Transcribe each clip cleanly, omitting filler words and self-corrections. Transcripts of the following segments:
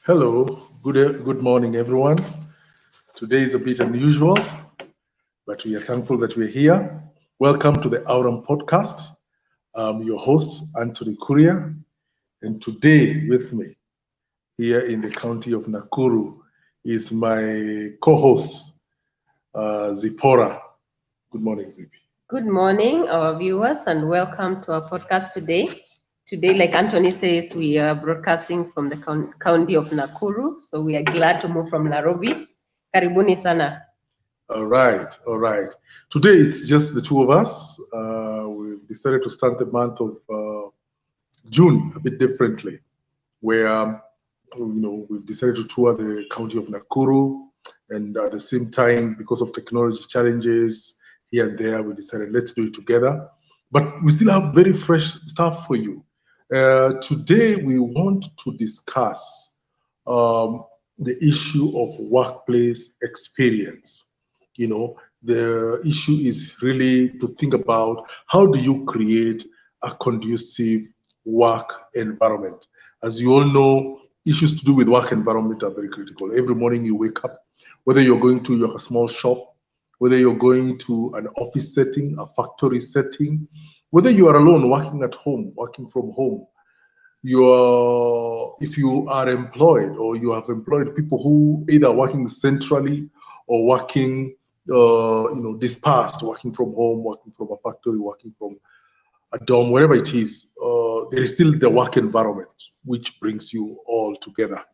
Hello, good morning, everyone. Today is a bit unusual, but we are thankful that we're here. Welcome to the Aurum podcast. I'm your host, Anthony Kuria, and today with me here in the county of Nakuru is my co-host, Zipporah. Good morning, Zippy. Good morning, our viewers, and welcome to our podcast today. Today, like Anthony says, we are broadcasting from the county of Nakuru, so we are glad to move from Nairobi. Karibuni sana. All right. Today it's just the two of us. We've decided to start the month of June a bit differently, where we've decided to tour the county of Nakuru, and at the same time, because of technology challenges here and there, we decided let's do it together. But we still have very fresh stuff for you. Today, we want to discuss the issue of workplace experience. The issue is really to think about how do you create a conducive work environment. As you all know, issues to do with work environment are very critical. Every morning you wake up, whether you're going to your small shop, whether you're going to an office setting, a factory setting, whether you are alone working at home, working from home, if you are employed or you have employed people who either working centrally or working dispersed, working from home, working from a factory, working from a dorm, wherever it is, there is still the work environment which brings you all together.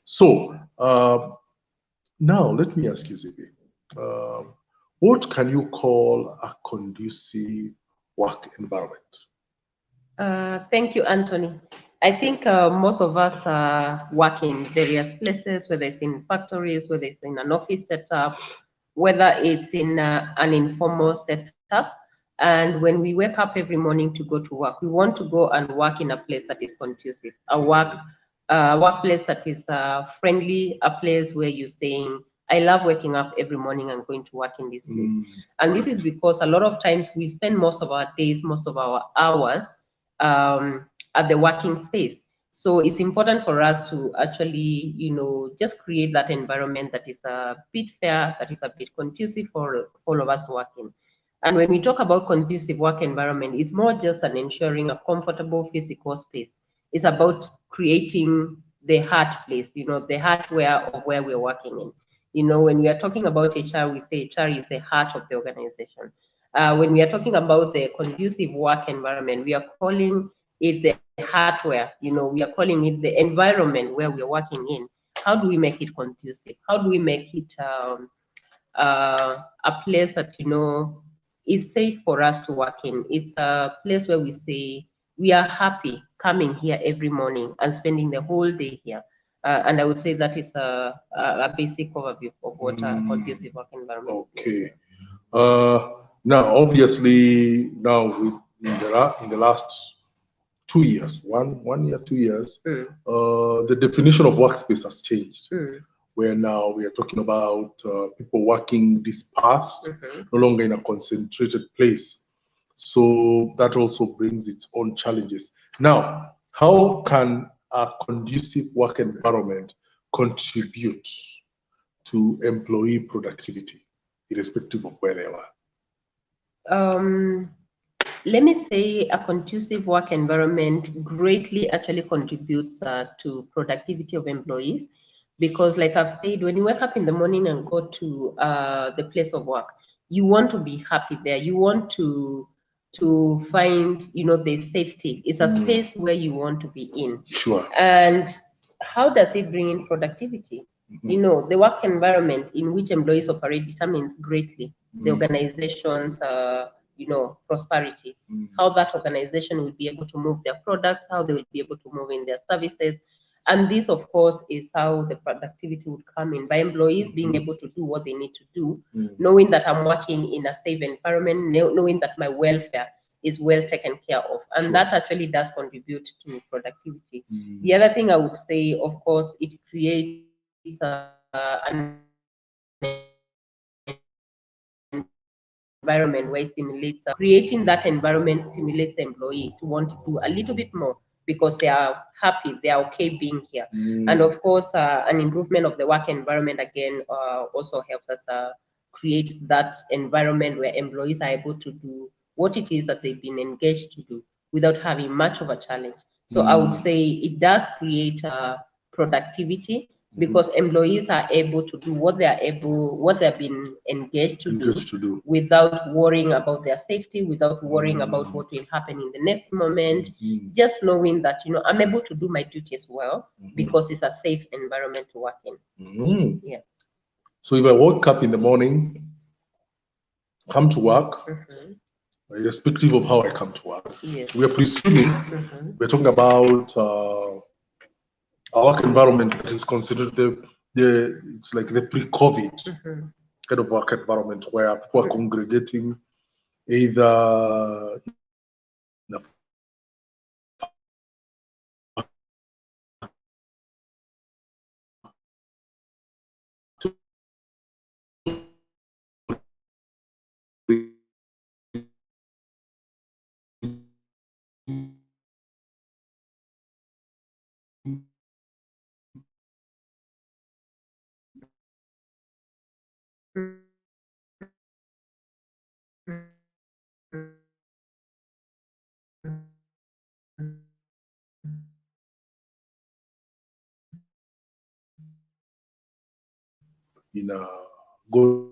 So now let me ask you, Zibi, what can you call a conducive work environment? Thank you, Anthony. I think most of us are working in various places, whether it's in factories, whether it's in an office setup, whether it's in an informal setup. And when we wake up every morning to go to work, we want to go and work in a place that is conducive, a workplace that is friendly, a place where you're saying, I love waking up every morning and going to work in this place. And this is because a lot of times we spend most of our days, most of our hours at the working space. So it's important for us to actually, just create that environment that is a bit fair, that is a bit conducive for all of us to work in. And when we talk about conducive work environment, it's more just an ensuring a comfortable physical space. It's about creating the heart place, the hardware of where we're working in. When we are talking about HR, we say HR is the heart of the organization. When we are talking about the conducive work environment, we are calling it the hardware, we are calling it the environment where we're working in. How do we make it conducive? How do we make it a place that, is safe for us to work in? It's a place where we say we are happy coming here every morning and spending the whole day here. And I would say that is a basic overview of what a conducive work environment is. Okay. Now, obviously, in the last 2 years, one year, 2 years, the definition of workspace has changed. Where now we are talking about people working dispersed, no longer in a concentrated place. So that also brings its own challenges. Now, how can a conducive work environment contribute to employee productivity, irrespective of where they are? Let me say a conducive work environment greatly actually contributes to productivity of employees, because like I've said, when you wake up in the morning and go to the place of work, you want to be happy there. You want to find, the safety. It's a space where you want to be in. Sure. And how does it bring in productivity? The work environment in which employees operate determines greatly the organization's prosperity, how that organization will be able to move their products, how they will be able to move in their services. And this, of course, is how the productivity would come in, by employees being able to do what they need to do, knowing that I'm working in a safe environment, knowing that my welfare is well taken care of. And that actually does contribute to productivity. The other thing I would say, of course, it creates an environment where it stimulates, creating that environment stimulates the employee to want to do a little bit more because they are happy, they are okay being here. And of course, an improvement of the work environment again also helps us create that environment where employees are able to do what it is that they've been engaged to do without having much of a challenge. So I would say it does create productivity, because employees are able to do what they've been engaged to do without worrying about their safety, without worrying about what will happen in the next moment. Just knowing that, you know, I'm able to do my duties well because it's a safe environment to work in. Yeah. So if I woke up in the morning, come to work, irrespective of how I come to work, we are presuming we're talking about a work environment that is considered it's like the pre-COVID kind of work environment where people are congregating either in a go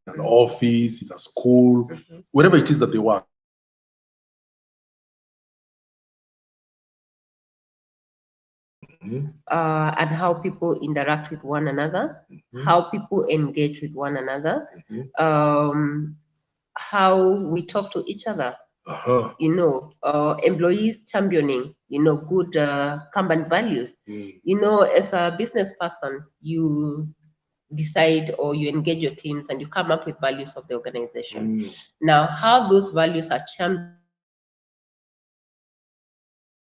an office, in a school, wherever it is that they work. And how people interact with one another, how people engage with one another, how we talk to each other. You know, employees championing, you know, good company values. You know, as a business person, you decide or you engage your teams and you come up with values of the organization. Now, how those values are championed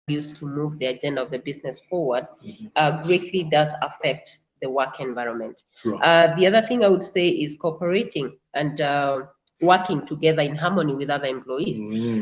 used to move the agenda of the business forward greatly does affect the work environment. The other thing I would say is cooperating and working together in harmony with other employees.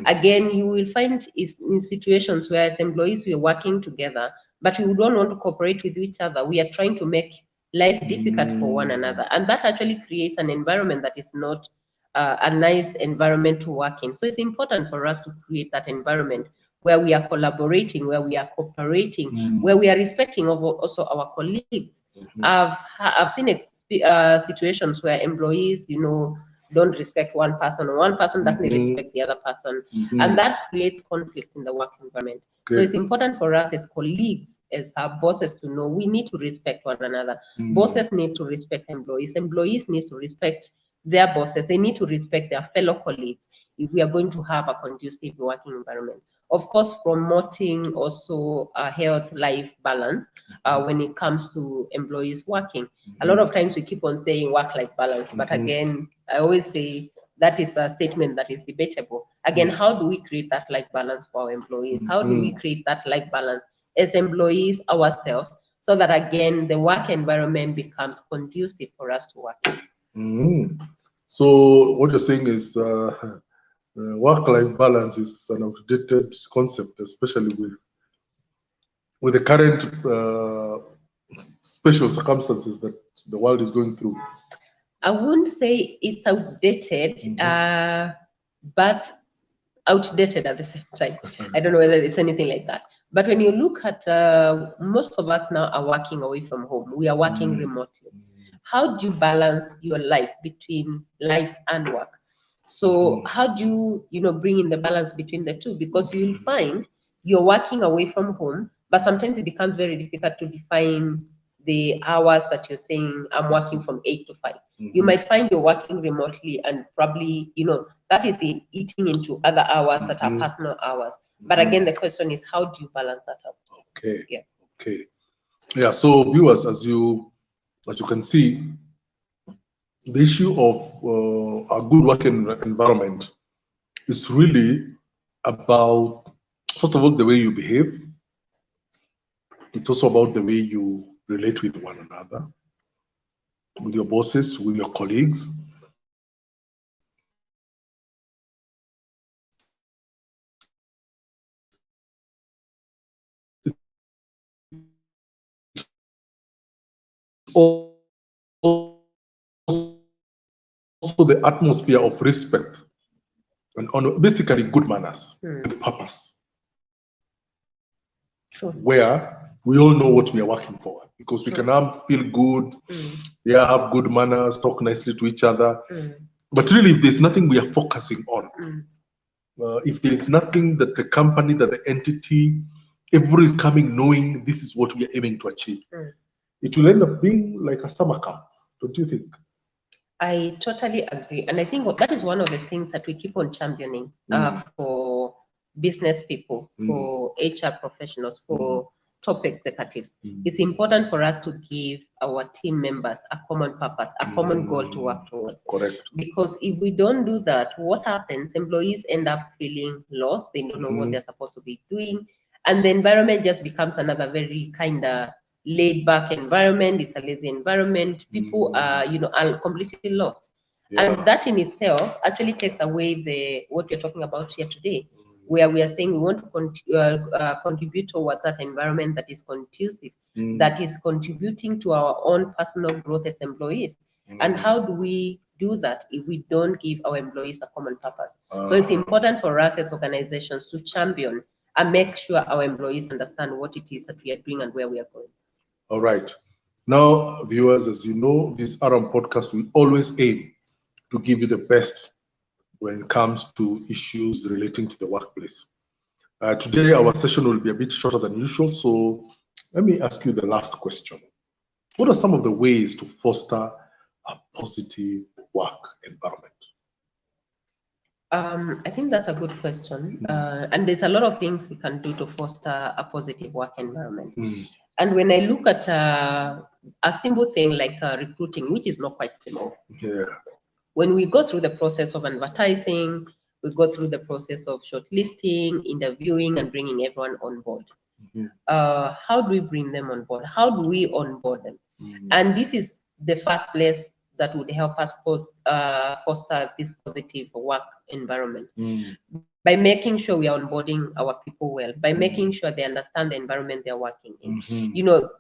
Again, you will find is in situations where as employees we are working together, but we don't want to cooperate with each other. We are trying to make life difficult for one another, and that actually creates an environment that is not a nice environment to work in. So it's important for us to create that environment where we are collaborating, where we are cooperating, where we are respecting also our colleagues. I've seen situations where employees, you know, don't respect one person, or one person doesn't respect the other person, and that creates conflict in the work environment. So it's important for us as colleagues, as our bosses, to know we need to respect one another. Bosses need to respect employees. Employees need to respect their bosses. They need to respect their fellow colleagues if we are going to have a conducive working environment. Of course, promoting also a health life balance when it comes to employees working. A lot of times we keep on saying work-life balance, but again, I always say that is a statement that is debatable. Again, how do we create that life balance for our employees? How do we create that life balance as employees ourselves, so that again, the work environment becomes conducive for us to work in? So what you're saying is work-life balance is an outdated concept, especially with the current special circumstances that the world is going through. I wouldn't say it's outdated, but outdated at the same time. I don't know whether it's anything like that. But when you look at most of us now are working away from home. We are working remotely. How do you balance your life between life and work? So how do you bring in the balance between the two? Because you'll find you're working away from home, but sometimes it becomes very difficult to define the hours that you're saying I'm working from 8 to 5. You might find you're working remotely and probably, that is eating into other hours that are personal hours. But again, the question is, how do you balance that out? Okay. Yeah. Okay. Yeah. So viewers, as you can see, the issue of a good working environment is really about, first of all, the way you behave, It's also about the way you relate with one another, with your bosses, with your colleagues. Also the atmosphere of respect and basically good manners with purpose. True. Where we all know what we are working for, because we can feel good, have good manners, talk nicely to each other. But really, if there's nothing we are focusing on, if there's nothing that the company, that the entity, everybody is coming knowing this is what we are aiming to achieve, it will end up being like a summer camp, don't you think? I totally agree. And I think that is one of the things that we keep on championing for business people, for HR professionals, for top executives. It's important for us to give our team members a common purpose, a common goal to work towards. Correct. Because if we don't do that, what happens? Employees end up feeling lost. They don't know what they're supposed to be doing. And the environment just becomes another very kind of laid back environment. It's a lazy environment. People are, are completely lost. And that in itself actually takes away what we're talking about here today, where we are saying we want to contribute towards that environment that is conducive, that is contributing to our own personal growth as employees. And how do we do that if we don't give our employees a common purpose? So it's important for us as organizations to champion and make sure our employees understand what it is that we are doing and where we are going. All right. Now, viewers, as you know, this Aram podcast, we always aim to give you the best when it comes to issues relating to the workplace. Today, our session will be a bit shorter than usual, so let me ask you the last question. What are some of the ways to foster a positive work environment? I think that's a good question. And there's a lot of things we can do to foster a positive work environment. And when I look at a simple thing like recruiting, which is not quite simple. When we go through the process of advertising, we go through the process of shortlisting, interviewing, and bringing everyone on board. How do we bring them on board? How do we onboard them? And this is the first place that would help us foster this positive work environment. By making sure we are onboarding our people well, by making sure they understand the environment they're working in,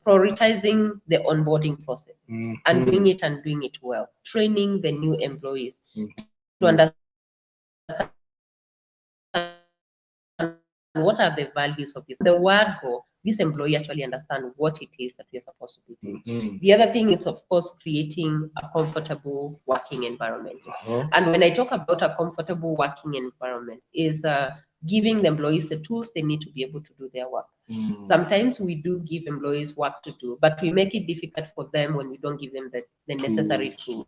prioritizing the onboarding process and doing it well, training the new employees to understand what are the values of this. The word go, this employee actually understand what it is that we're supposed to be doing. The other thing is, of course, creating a comfortable working environment. And when I talk about a comfortable working environment, is giving the employees the tools they need to be able to do their work. Sometimes we do give employees work to do, but we make it difficult for them when we don't give them the necessary tools.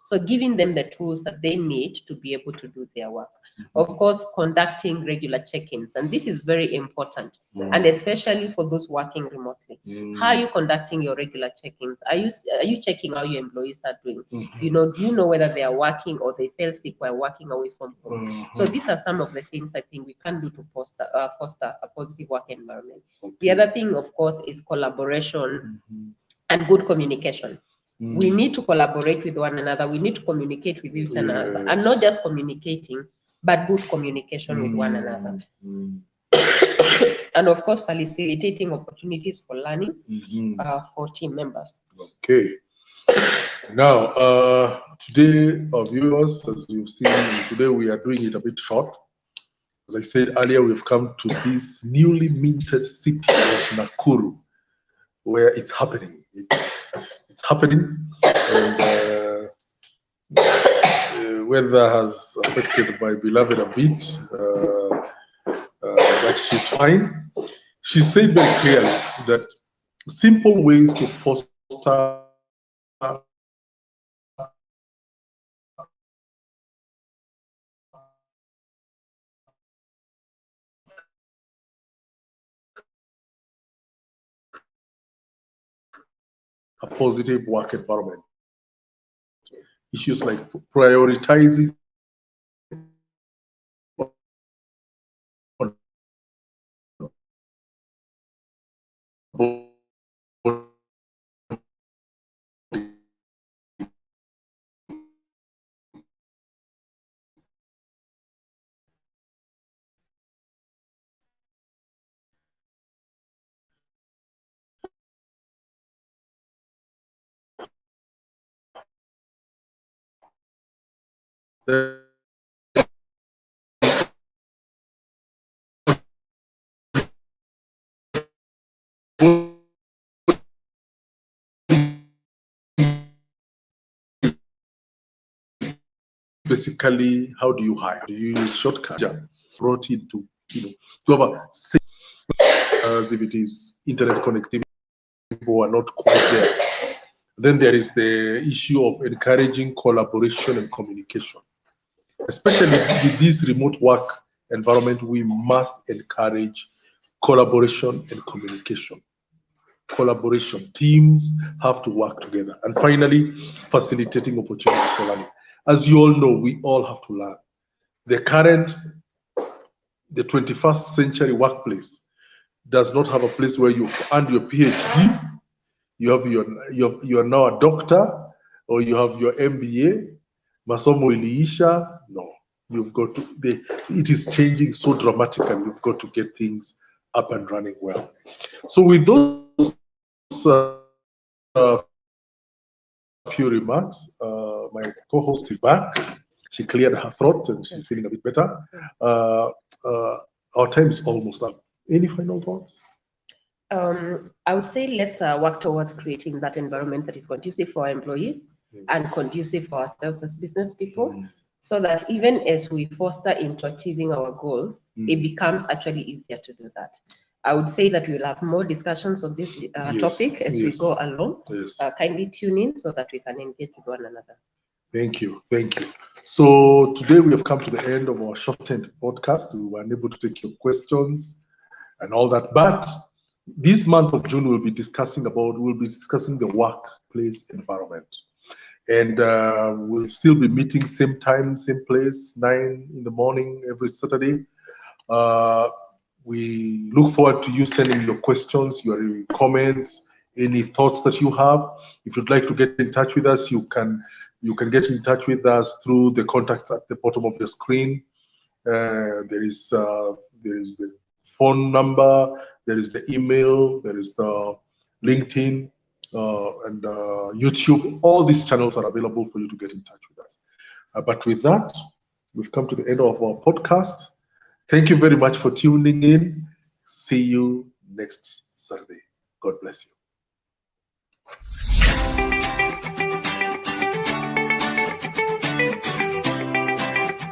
So giving them the tools that they need to be able to do their work. Of course, conducting regular check-ins, and this is very important, and especially for those working remotely. How are you conducting your regular check-ins? Are you checking how your employees are doing? Do you know whether they are working or they fell sick while working away from home? So these are some of the things I think we can do to foster a positive work environment. The other thing, of course, is collaboration and good communication. We need to collaborate with one another. We need to communicate with each another, and not just communicating, but good communication with one another. And of course, facilitating opportunities for learning for team members. Okay. Now, today, our viewers, as you've seen, today we are doing it a bit short. As I said earlier, we've come to this newly minted city of Nakuru, where it's happening. It's happening, and weather has affected my beloved a bit, but she's fine. She said very clearly that simple ways to foster a positive work environment. Issues like prioritizing basically, how do you hire? Do you use shortcuts? Brought in to, to have a safe, as if it is internet connectivity, people are not quite there. Then there is the issue of encouraging collaboration and communication. Especially with this remote work environment, we must encourage collaboration and communication. Collaboration, teams have to work together. And finally, facilitating opportunity for learning. As you all know, we all have to learn. The 21st century workplace does not have a place where you earn your PhD, you are now a doctor, or you have your MBA, masomo iliisha. No, you've got to, it is changing so dramatically. You've got to get things up and running well. So with those few remarks, my co-host is back. She cleared her throat and she's feeling a bit better. Our time is almost up. Any final thoughts? I would say let's work towards creating that environment that is conducive for our employees and conducive for ourselves as business people, so that even as we foster into achieving our goals, it becomes actually easier to do that. I would say that we will have more discussions on this topic as we go along. Kindly tune in so that we can engage with one another. Thank you. Thank you. So today we have come to the end of our shortened podcast. We were unable to take your questions and all that, but this month of June we'll be discussing the workplace environment, and we'll still be meeting same time, same place, 9 in the morning every Saturday. We look forward to you sending your questions, your comments, any thoughts that you have. If you'd like to get in touch with us, you can get in touch with us through the contacts at the bottom of your screen. There is the phone number, there is the email, there is the LinkedIn and YouTube. All these channels are available for you to get in touch with us. But with that, we've come to the end of our podcast. Thank you very much for tuning in. See you next Saturday. God bless you.